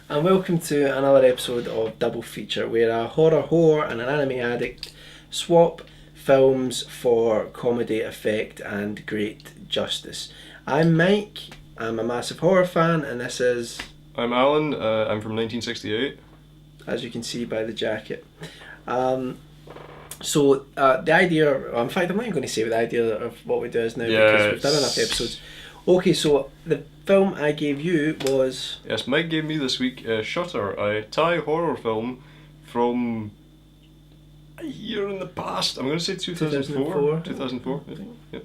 and welcome to another episode of Double Feature, where a horror whore and an anime addict swap films for comedy effect and great justice. I'm Mike, I'm a massive horror fan, and this is... I'm Alan, I'm from 1968. As you can see by the jacket. So the idea, in fact I'm not even going to say what the idea of what we do is now because we've done enough episodes. Okay, so the film I gave you was... Yes, Mike gave me this week Shutter, a Thai horror film from a year in the past. I'm going to say 2004. 2004, I think. Yeah.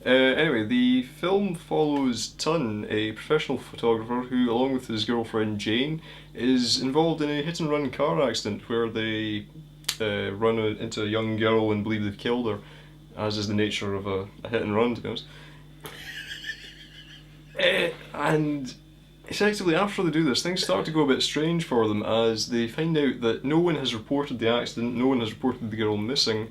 Anyway, the film follows Tun, a professional photographer who, along with his girlfriend Jane, is involved in a hit-and-run car accident where they run into a young girl and believe they've killed her, as is the nature of a hit-and-run, to be honest. And effectively, after they do this, things start to go a bit strange for them as they find out that no one has reported the accident, no one has reported the girl missing,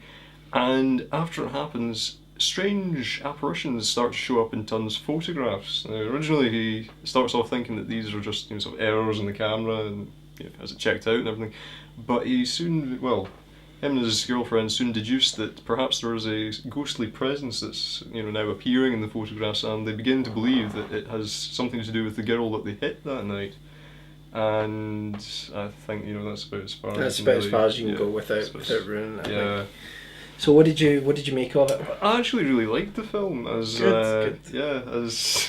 and after it happens, strange apparitions start to show up in Tun's photographs. Now, originally he starts off thinking that these are just sort of errors in the camera and has it checked out and everything, but he soon, him and his girlfriend soon deduced that perhaps there is a ghostly presence that's now appearing in the photographs, and they begin to believe that it has something to do with the girl that they hit that night. And I think that's about as far. That's about as far as you can go without ruining it. Yeah. So what did you make of it? I actually really liked the film. Good.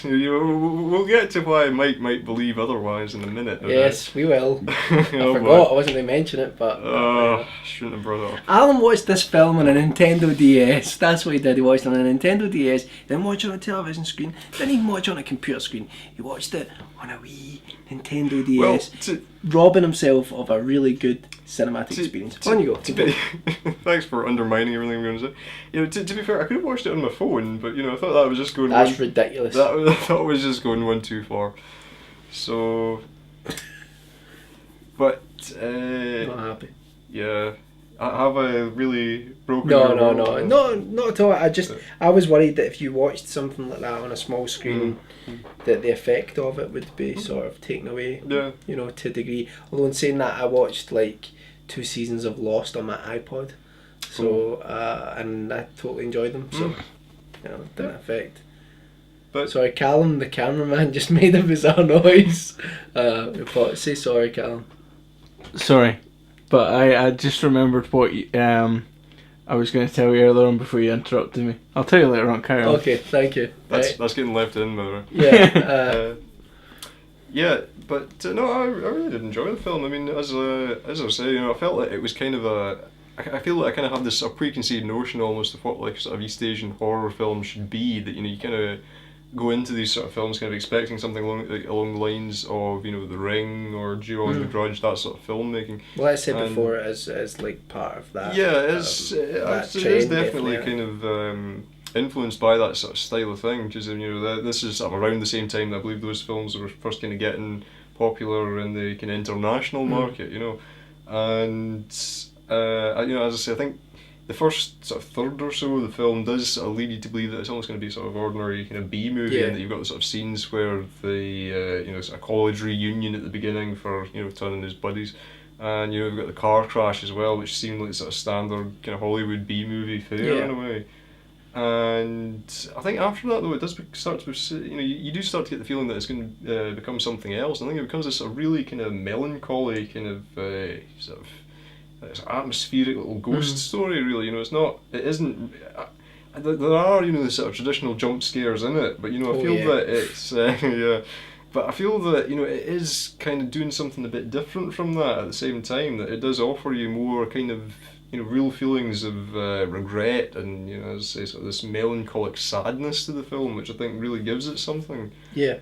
We'll get to why Mike might believe otherwise in a minute. Yes, we will. I forgot. I wasn't going to mention it, but shouldn't have brought it up. Alan watched this film on a Nintendo DS. That's what he did. He watched it on a Nintendo DS. Didn't watch it on a television screen. Didn't even watch it on a computer screen. He watched it on a wee Nintendo DS, robbing himself of a really good cinematic experience. On you go. Thanks for undermining everything I'm going to say. To be fair, I could have watched it on my phone, but I thought that was just going. That's ridiculous. I thought it was just going one too far. So, but not happy. Yeah. Have I really broken? No, not at all. I was worried that if you watched something like that on a small screen, that the effect of it would be sort of taken away. Yeah. To a degree. Although in saying that, I watched like 2 seasons of Lost on my iPod, so and I totally enjoyed them. So it didn't affect. But sorry, Callum, the cameraman, just made a bizarre noise. Say sorry, Callum. Sorry. But I just remembered what I was going to tell you earlier on before you interrupted me. I'll tell you later on, carry on. Okay, thank you. That's getting left in, by the way. Yeah. I really did enjoy the film. I mean, as I was saying, I felt like it was kind of I feel like I kind of have this preconceived notion almost of what like sort of East Asian horror film should be. That you kind of go into these sort of films kind of expecting something along the lines of The Ring or Ju-on the Grudge, that sort of filmmaking. Well, I said before, as like part of that. Yeah, it is definitely kind of influenced by that sort of style of thing, because this is sort of around the same time that I believe those films were first kind of getting popular in the kind of international market, and as I say, I think the first sort of third or so of the film does sort of lead you to believe that it's almost going to be sort of ordinary kind of B movie, and that you've got the sort of scenes where the sort of college reunion at the beginning for Tun and his buddies, and you've got the car crash as well, which seemed like sort of standard kind of Hollywood B movie fare in a way. And I think after that though, it does start to you do start to get the feeling that it's going to become something else. I think it becomes this sort of really kind of melancholy kind of sort of atmospheric little ghost story, really. It isn't. There are the sort of traditional jump scares in it, but I feel that it's but I feel that it is kind of doing something a bit different from that at the same time. That it does offer you more kind of real feelings of regret and as I say, sort of this melancholic sadness to the film, which I think really gives it something. Yeah.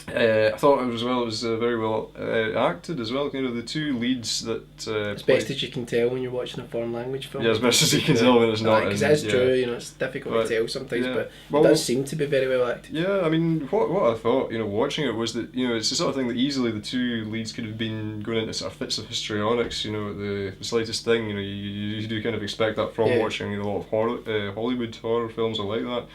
I thought it was very well acted as well. The two leads that as best as you can tell when you're watching a foreign language film. Yeah, as best as you can tell when it's not. Because that's true. It's difficult to tell sometimes, but it does seem to be very well acted. Yeah, I mean, what I thought, watching it was that it's the sort of thing that easily the two leads could have been going into sort of fits of histrionics. The slightest thing. You do kind of expect that from watching a lot of Hollywood horror films are like that.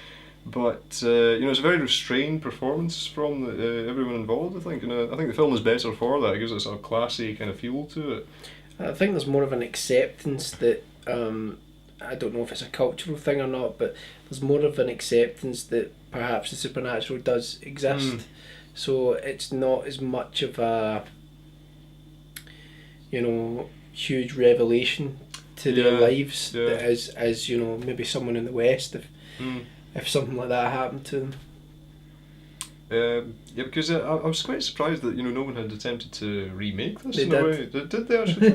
But it's a very restrained performance from everyone involved, I think, and I think the film is better for that. It gives it a sort of classy kind of feel to it. I think there's more of an acceptance that I don't know if it's a cultural thing or not, but there's more of an acceptance that perhaps the supernatural does exist. So it's not as much of a huge revelation to their lives as maybe someone in the West if something like that happened to them. Because I was quite surprised that no one had attempted to remake this. They in did. A way. Did they actually?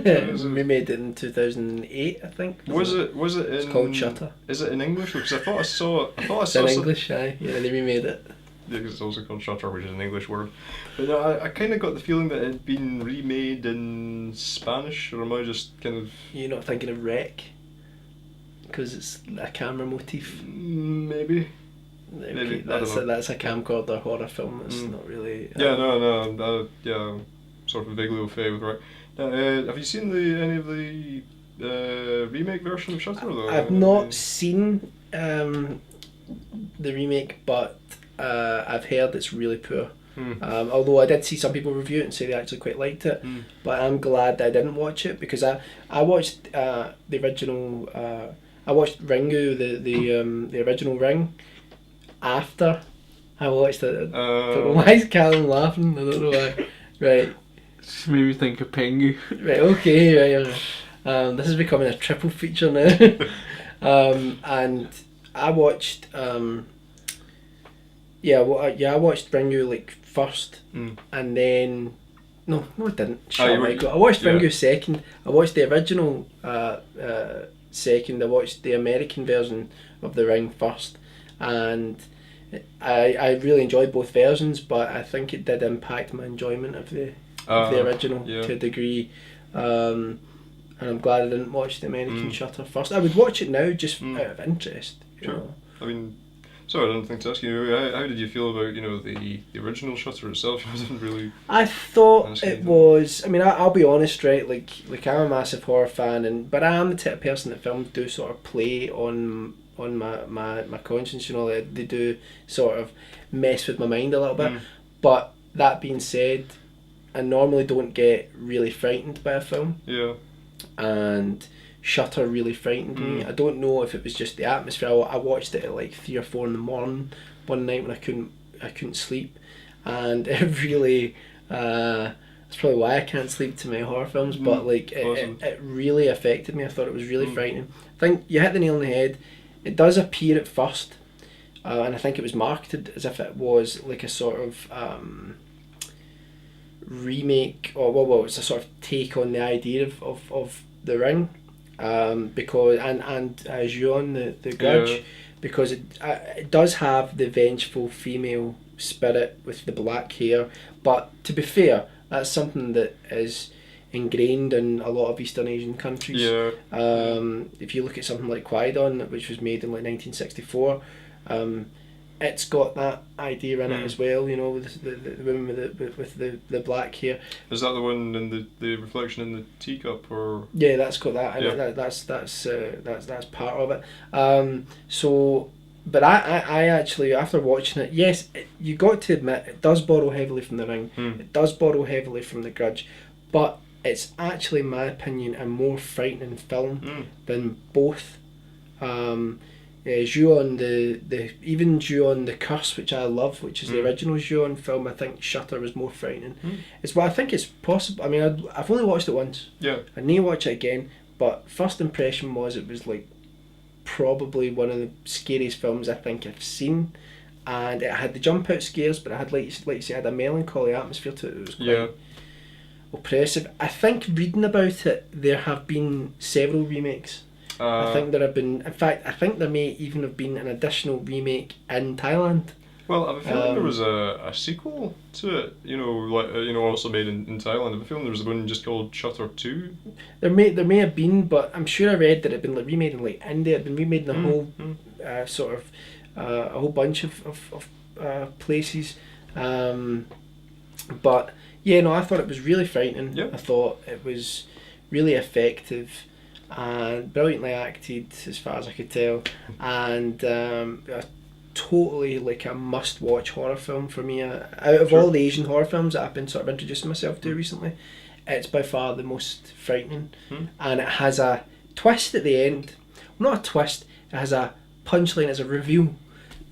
We made it in 2008, I think. Was it? It's called Shutter. Is it in English? Because I thought I saw. It's in English, aye. Yeah, they remade it. Yeah, because it's also called Shutter, which is an English word. But no, I kind of got the feeling that it had been remade in Spanish, or am I just kind of... You're not thinking of Wreck? Because it's a camera motif? Maybe. Okay, that's a camcorder horror film, it's not really... I'm sort of vaguely au fait with Wreck. Have you seen any of the remake version of Shutter, though? I've not seen the remake, but I've heard it's really poor. Although I did see some people review it and say they actually quite liked it, but I'm glad that I didn't watch it, because I watched the original. I watched Ringu, the original Ring, after I watched it. I don't know why is Callum laughing? I don't know why. Right. Just made me think of Pengu. Right. Okay. Right. This is becoming a triple feature now. And I watched. I watched Ringu first, and then no, I didn't. I watched Ringu second. I watched the original second. I watched the American version of The Ring first, and I really enjoyed both versions, but I think it did impact my enjoyment of the original to a degree. And I'm glad I didn't watch the American Shutter first. I would watch it now just out of interest. Sure. I mean, sorry, I didn't think to ask you. How did you feel about the original Shutter itself? I didn't really. I thought it was. I mean, I'll be honest, right? Like I'm a massive horror fan, but I am the type of person that films do sort of play on my conscience. They do sort of mess with my mind a little bit. But that being said, I normally don't get really frightened by a film. Yeah. And Shutter really frightened me. I don't know if it was just the atmosphere. I watched it at 3 or 4 in the morning one night when I couldn't sleep, and it really that's probably why I can't sleep to my horror films. But it really affected me. I thought it was really frightening. I think you hit the nail on the head. It does appear at first, and I think it was marketed as if it was like a sort of remake, or it's a sort of take on the idea of The Ring. Because and Ju-on the Grudge, because it does have the vengeful female spirit with the black hair, but to be fair, that's something that is ingrained in a lot of Eastern Asian countries. If you look at something like Kwai-Don, which was made in 1964, it's got that idea in it as well, with the women with the black hair. Is that the one in the reflection in the teacup, or? Yeah, that's got that. Yeah. That's part of it. But I actually, after watching it, yes, you got to admit it does borrow heavily from The Ring. It does borrow heavily from The Grudge, but it's actually, in my opinion, a more frightening film than both. Ju-on even Ju-on the Curse, which I love, which is the original Ju-on film. I think Shutter was more frightening. It's what I think it's possible. I mean, I've only watched it once. Yeah. I need to watch it again, but first impression was it was probably one of the scariest films I think I've seen, and it had the jump out scares, but it had it had a melancholy atmosphere to it. It was quite oppressive. I think reading about it, there have been several remakes. I think there have been. In fact, I think there may even have been an additional remake in Thailand. Well, I have a feeling there was a sequel to it. Also made in Thailand. I have a feeling there was one just called Shutter 2. There may have been, but I'm sure I read that it had been remade in India. It had been remade in a whole sort of a whole bunch of places. But I thought it was really frightening. Yep. I thought it was really effective and brilliantly acted, as far as I could tell, and totally like a must-watch horror film for me. Out of all the Asian horror films that I've been sort of introducing myself to recently, it's by far the most frightening, and it has a twist at the end. Not a twist. It has a punchline. It's a reveal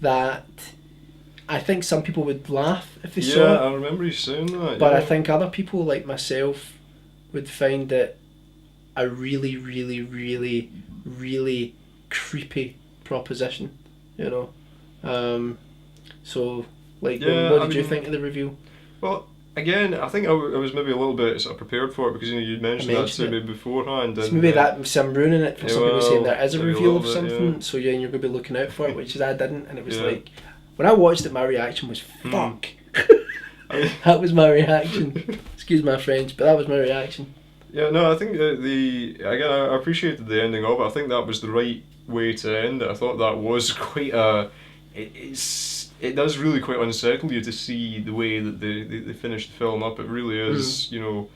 that I think some people would laugh if they saw it. Yeah, I remember you saying that. But I think other people like myself would find it a really, really, really, really creepy proposition. You know. So like, what did you think of the review? Well, again, I think I was maybe a little bit sort of prepared for it because you'd mentioned that to me beforehand. So maybe I'm ruining it for some people saying there is a reveal of something, yeah. so you're going to be looking out for it, which is I didn't, and it was like, when I watched it, my reaction was fuck. That was my reaction. Excuse my French, but that was my reaction. Yeah, no, I think again, I appreciated the ending of it. I think that was the right way to end it. I thought that was quite it does really quite unsettle you to see the way that they finished the film up. It really is, you know,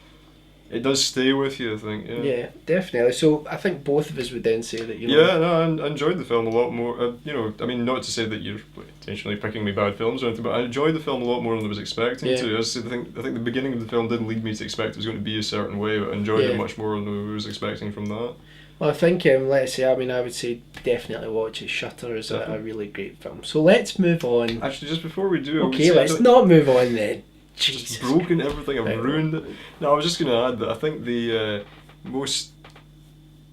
it does stay with you, I think. Yeah, definitely. So I think both of us would then say that, you know... Yeah, no, I enjoyed the film a lot more. You know, I mean, not to say that you're intentionally picking me bad films or anything, but I enjoyed the film a lot more than I was expecting to. I think the beginning of the film did lead me to expect it was going to be a certain way, but I enjoyed it much more than I was expecting from that. Well, I think, let's say, I would say definitely watch it. Shutter is a really great film. So let's move on. Actually, just before we do... Okay, let's not move on then. Jesus. I've broken everything, I've ruined it. No, I was just going to add that I think the most...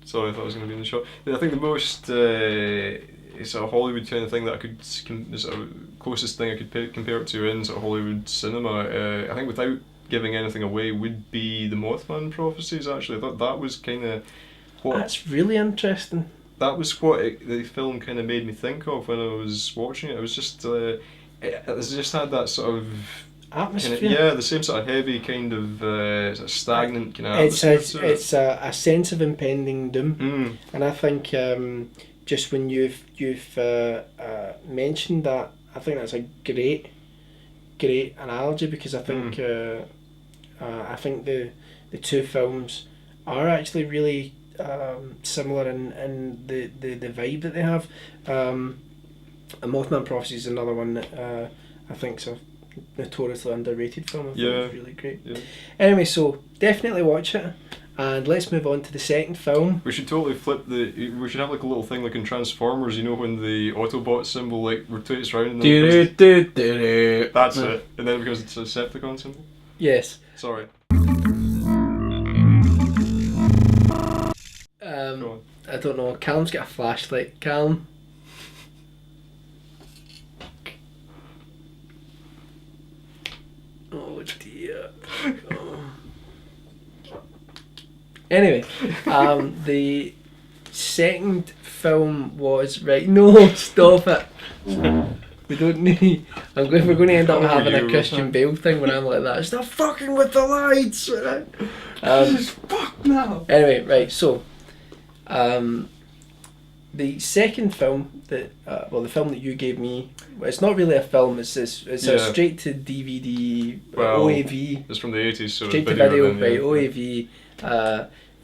Sorry, I thought I was going to be in the shot. I think the most sort of Hollywood kind of thing that I could... sort of closest thing I could compare it to in sort of Hollywood cinema, I think without giving anything away, would be the Mothman prophecies, actually. I thought that was kind of... That's really interesting. That was what the film kind of made me think of when I was watching it. It was just... it just had that sort of... atmosphere. The same sort of heavy kind of sort of stagnant kind of atmosphere. It's a sense of impending doom, and I think just when you've mentioned that, I think that's a great analogy, because I think the two films are actually really similar in the vibe that they have. A Mothman Prophecy is another one that I think's a notoriously underrated film. I think it's really great. Yeah. Anyway, so definitely watch it, and let's move on to the second film. We should totally flip we should have like a little thing like in Transformers, you know, when the Autobot symbol like rotates around and then that's it, and then it becomes a Decepticon symbol. Yes. Sorry. I don't know. Callum's got a flashlight. Callum. Oh dear. Oh. Anyway, the second film was No, stop it. We don't need. We're going to end up having a Christian Bale thing when I'm like that. Stop fucking with the lights. Just fuck now. Anyway, right. So, the second film that the film that you gave me, it's not really a film. It's a straight to DVD OAV. It's from the 80s, so straight to video, right? OAV.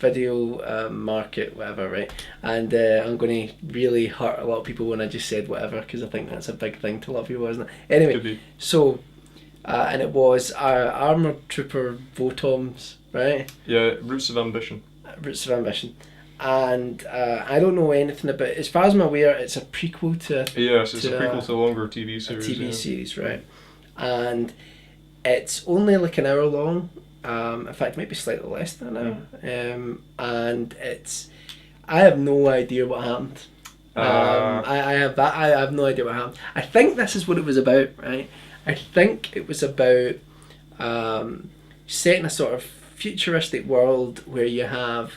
Video market, whatever, right? And I'm going to really hurt a lot of people when I just said whatever, because I think that's a big thing to a lot of people, isn't it? Anyway, so and it was Armored Trooper Votoms, right? Yeah, Roots of Ambition. Roots of Ambition. And I don't know anything about it. As far as I'm aware, it's a prequel to... Yes, it's a prequel to a longer TV series. A TV series, right. And it's only like an hour long. In fact, maybe slightly less than an hour. And it's... I have no idea what happened. I have no idea what happened. I think this is what it was about, right? I think it was about setting a sort of futuristic world where you have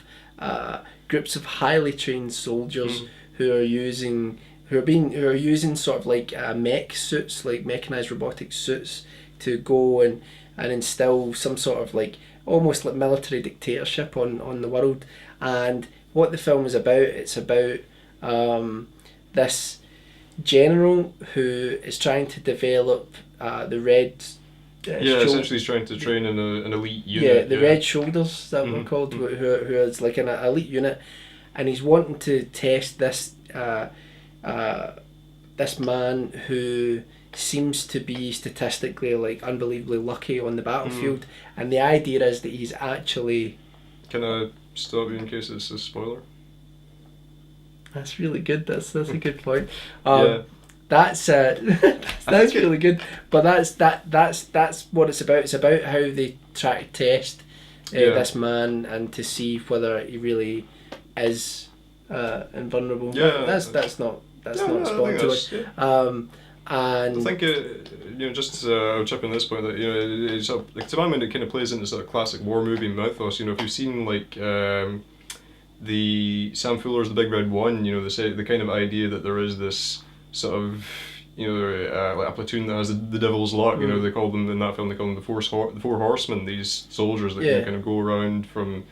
groups of highly trained soldiers who are using sort of like mech suits, like mechanized robotic suits, to go and instill some sort of like almost like military dictatorship on the world. And what the film is about, it's about this general who is trying to develop the red. Essentially he's trying to train an elite unit. Yeah, the Red Shoulders, that were called, who is like an elite unit, and he's wanting to test this this man who seems to be statistically like unbelievably lucky on the battlefield, and the idea is that he's actually. Can I stop you in case it's a spoiler? That's really good. That's a good point. Yeah. That's really good. But that's what it's about. It's about how they try to test this man and to see whether he really is invulnerable. Yeah. That's not a spoiler to it. And I think just I'll chip in this point that it's like, to my mind it kind of plays into sort of classic war movie mythos. If you've seen like the Sam Fuller's The Big Red One, they say the kind of idea that there is this sort of like a platoon that has the devil's luck. They call them in that film. They call them the four horsemen. These soldiers that can kind of go around from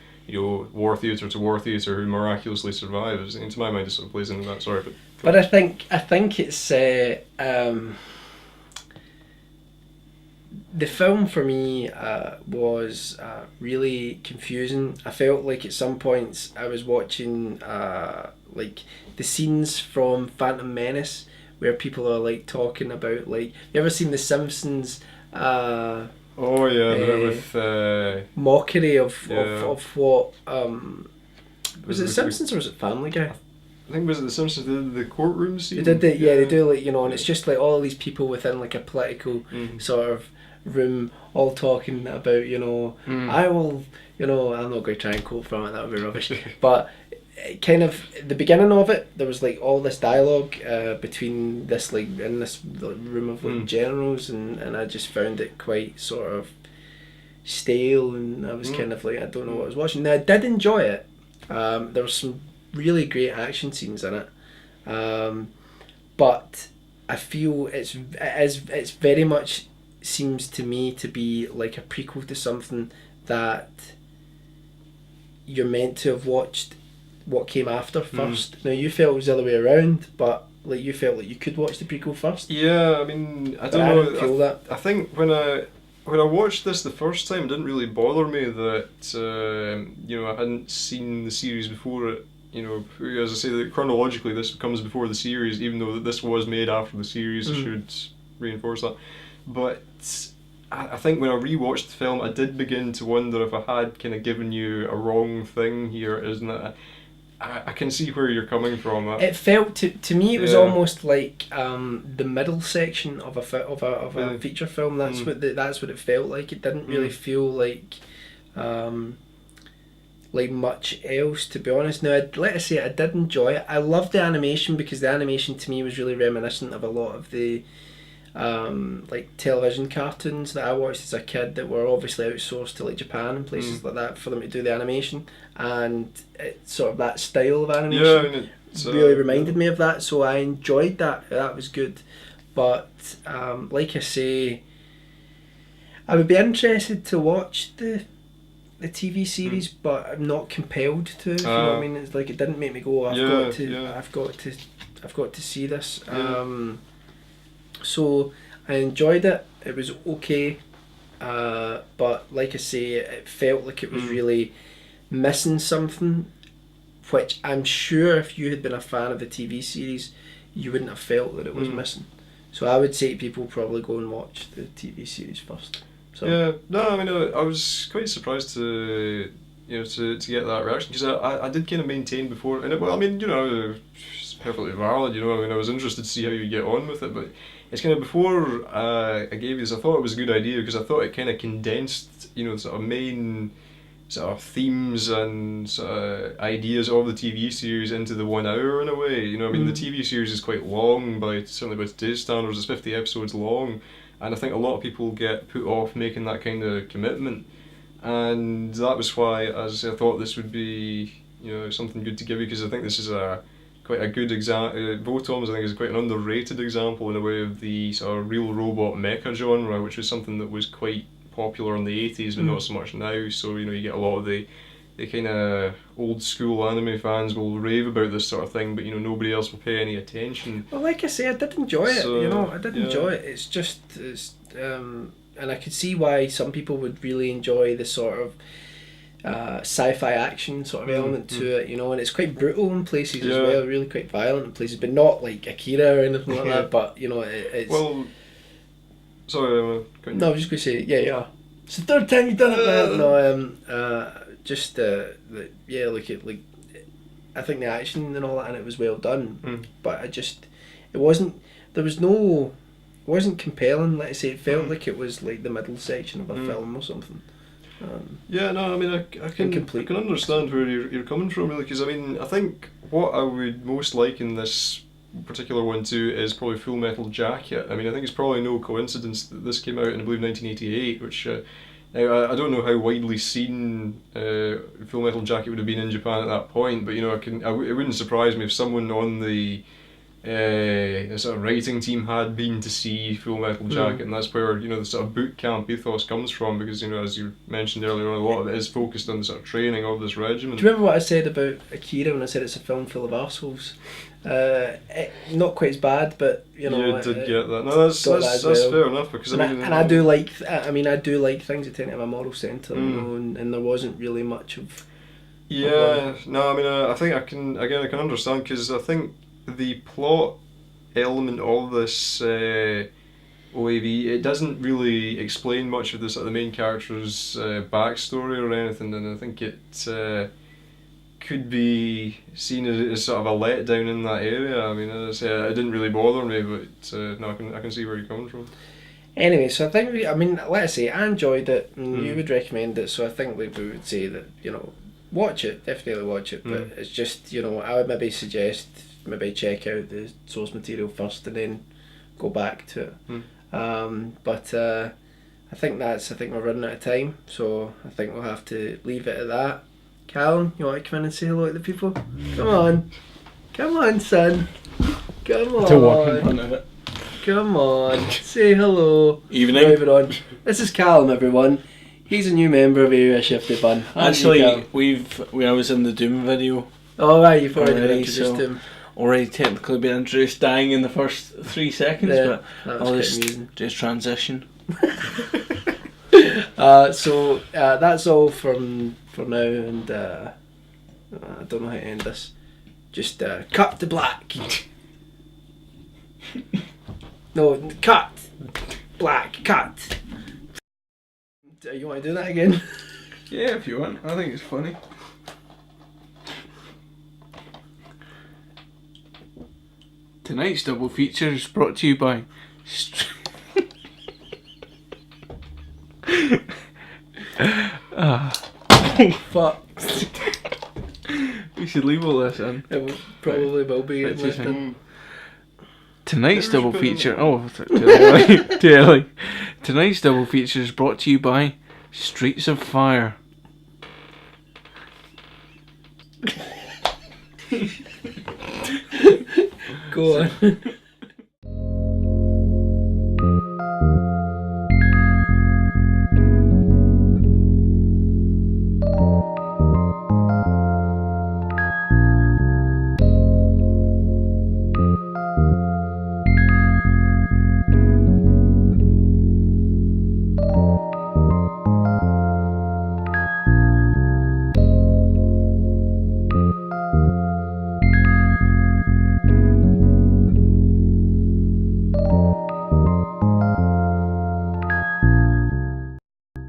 war theatre to war theatre who miraculously survive. And to my mind, it sort of plays into that. Sorry, but I think it's the film for me was really confusing. I felt like at some points I was watching like the scenes from Phantom Menace where people are like talking about like, you ever seen The Simpsons? With mockery of what was it Simpsons or was it Family Guy? I think was it The Simpsons the courtroom scene? They do like and it's just like all these people within like a political sort of room all talking about I will I'm not going to try and quote from it, that would be rubbish. But kind of the beginning of it, there was like all this dialogue between this like in this room of like generals, and I just found it quite sort of stale, and I was kind of like, I don't know what I was watching. Now I did enjoy it. There was some really great action scenes in it, but I feel it's very much seems to me to be like a prequel to something that you're meant to have watched what came after first. Now you felt it was the other way around, but like you felt like you could watch the prequel first. Yeah, I mean, I don't know. I didn't feel that. I think when I watched this the first time, it didn't really bother me that I hadn't seen the series before it. As I say, that chronologically this comes before the series, even though this was made after the series. I should reinforce that. But I think when I rewatched the film, I did begin to wonder if I had kind of given you a wrong thing here, isn't it? I can see where you're coming from. It felt to me it was almost like the middle section of a feature film. That's what it felt like. It didn't really feel like much else, to be honest. Now, I say I did enjoy it. I loved the animation because the animation to me was really reminiscent of a lot of the like television cartoons that I watched as a kid that were obviously outsourced to like Japan and places like that for them to do the animation, and it, sort of that style of animation really reminded me of that, so I enjoyed that. That was good, but like I say, I would be interested to watch the TV series, but I'm not compelled to. If you know what I mean? It's like it didn't make me go, I've got to see this. So I enjoyed it. It was okay, but like I say, it felt like it was really missing something, which I'm sure if you had been a fan of the TV series, you wouldn't have felt that it was missing. So I would say to people, probably go and watch the TV series first. So. Yeah, no, I mean, I was quite surprised to get that reaction, because I did kind of maintain before, and it's perfectly valid. I was interested to see how you get on with it, but it's kind of before I gave this, I thought it was a good idea because I thought it kind of condensed, sort of main sort of themes and sort of ideas of the TV series into the 1 hour in a way. The TV series is quite long certainly by today's standards. It's 50 episodes long, and I think a lot of people get put off making that kind of commitment, and that was why, as I say, I thought this would be something good to give you, because I think this is quite a good example. Votoms, I think, is quite an underrated example in a way of the sort of real robot mecha genre, which was something that was quite popular in the 80s, but not so much now. So you get a lot of the kind of old school anime fans will rave about this sort of thing, but nobody else will pay any attention. Well, like I say, I did enjoy it. I did enjoy it. It's just and I could see why some people would really enjoy the sort of sci-fi action sort of element to it, you know, and it's quite brutal in places as well, really quite violent in places, but not like Akira or anything like that. But you know, it's sorry, no, I was just going to say, yeah. It's the third time you've done it, man. No, just I think the action and all that in it was well done, but it wasn't compelling. Like I say, it felt like it was like the middle section of a film or something. I can understand where you're coming from, really, because I mean, I think what I would most like in this particular one too is probably Full Metal Jacket. I mean, I think it's probably no coincidence that this came out in, I believe, 1988, which now I don't know how widely seen Full Metal Jacket would have been in Japan at that point, but you know, it wouldn't surprise me if someone on the sort of writing team had been to see Full Metal Jacket, and that's where, you know, the sort of boot camp ethos comes from, because, you know, as you mentioned earlier on, a lot of it is focused on the sort of training of this regiment. Do you remember what I said about Akira when I said it's a film full of arseholes? Not quite as bad, but you know. You did get that. No, that's fair enough, because I do like things that tend to have a moral centre, you know, and there wasn't really much of. Yeah, no, I mean, I think I can understand, because I think the plot element of this OAV, it doesn't really explain much of the main character's backstory or anything, and I think it could be seen as sort of a letdown in that area. I mean, as I say, it didn't really bother me, but no, I can see where you're coming from. Anyway, so I think let's say I enjoyed it, and you would recommend it, so I think we would say that, you know, watch it, definitely watch it, but it's just, you know, I would maybe suggest check out the source material first and then go back to it. But I think we're running out of time, so I think we'll have to leave it at that. Callum, you want to come in and say hello to the people? Come on, son. Come on. To walk in front of it. Come on, say hello. Evening. Everyone. This is Callum, everyone. He's a new member of Areashiftybun. Actually, I was in the Doom video. Oh right, you've already been introduced to him. Already technically been introduced, dying in the first 3 seconds, but I'll just transition. So that's all for now, and I don't know how to end this. Just cut to black. No, cut. Black, cut. You want to do that again? Yeah, if you want. I think it's funny. Tonight's double feature is brought to you by Oh fuck. We should leave all this in. It probably will be. Tonight's double feature. Oh, too early. Too early. Tonight's double feature is brought to you by Streets of Fire. Go on.